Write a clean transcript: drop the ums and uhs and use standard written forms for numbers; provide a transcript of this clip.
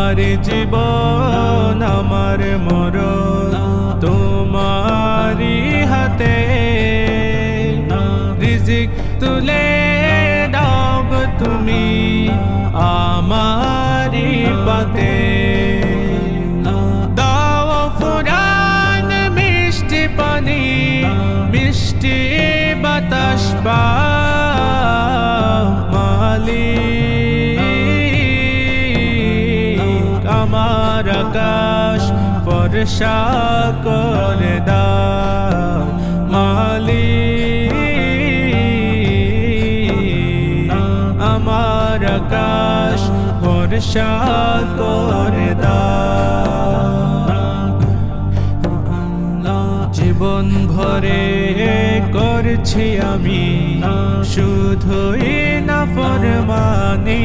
আমার জীবন আমার মরণ তোমারি হাতে, রিজিক তুলে দাও গো তুমি আমারি পাতে। দাও ফুরান মিষ্টি পানি, মিষ্টি বাতাস মালিক, আমার আকাশ ফর্সা করে দাও মালিক, আমার আকাশ ফর্সা করে দাও। জীবন ভরে করছি আমি শুধুই নাফরমানি।